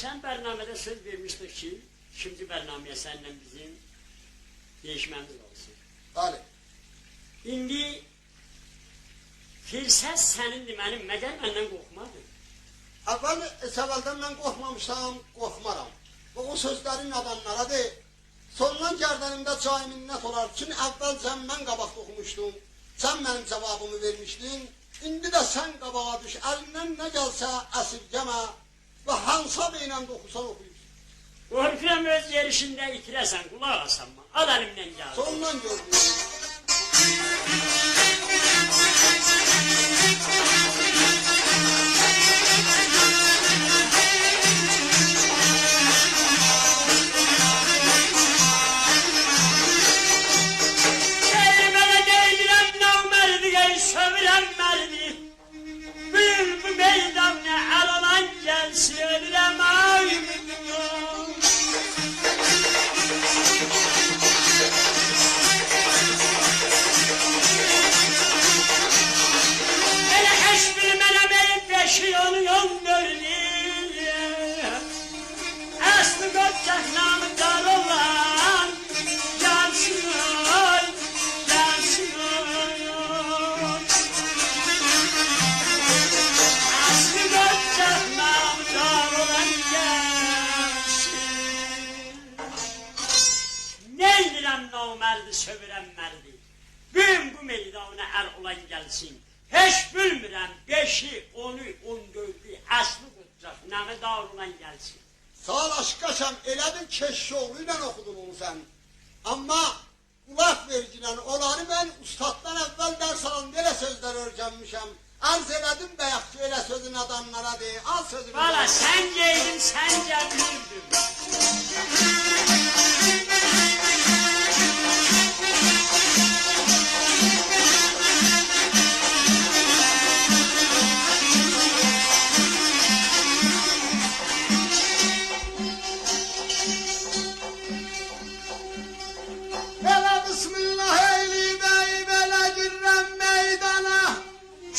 geçen bərnamədə söz vermişdik ki, ikinci bərnaməyə səninlə bizim değişməmiz olsun. Bəli. İndi Firsəs sənindir mənim, məgər məndən qorxmadın? Əvvəldən mən qorxmamışam, qorxmaram. Və o sözlərin adamlara de, sondan gərdənimdə cai minnət olar. Çünki əvvəlcə mən qabaqda oxumuşdum, sən mənim cavabımı vermişdin. İndi də sən qabağa düş, əlindən nə gəlsə əsirgəmə və hansab ilə də oxusan oxuyursun. Qorxuram öz yerişində itirəsən, qulaq asanma, al əlimdən gəl. Sondan gördüm. Sövrənməlidir. Gün bu meydana ər olan gəlsin. Heç bilmirəm, 5-i, 10-u, 14-ü, əsli qutacaq, nəmi dar olan gəlsin. Sağ ol aşkaşam, elə bir keşşoğlu ilə oxudun onu sən. Amma qulaq verginən, onları mən ustaddan əvvəl dərs alan belə sözlər örgənmişəm. Arz elədim bəyək ki, elə sözün adamlara deyil, al sözünü. Valla sən geydin, sən gəlirdin.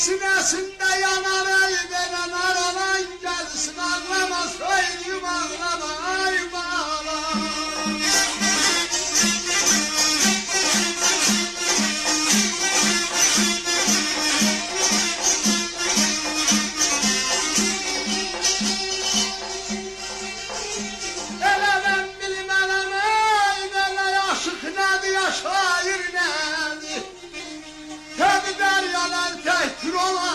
Sinesinde yanar ey veren aralan gelsin ağlama söyleyeyim ağlama ay bağla. Hele ben bilmem ey vele yaşık nedir ya şair nedir. Tabi deryalar tehtir olan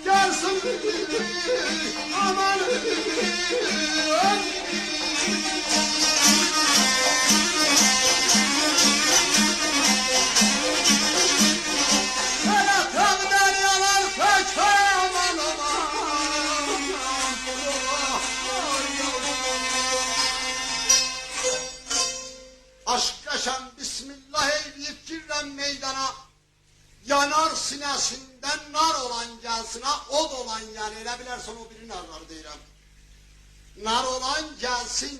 gelsin aman hele tabi deryalar tehtir aman aman aşk yaşam bismillah eyleyip girren meydana. Yanar sinəsindən nar olan gəlsin, ha, od olan yəni, elə bilərsən o biri narları deyirəm. Nar olan gəlsin,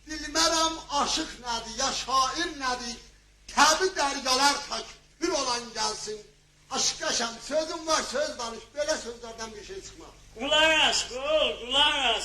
bilmərəm aşıq nədir, ya şair nədir, təbi dərgalar təkbir olan gəlsin. Aşkaşam, sözüm var, söz danış, belə sözlərdən bir şey çıxmaz. Qulaq as, qul, qulaq as.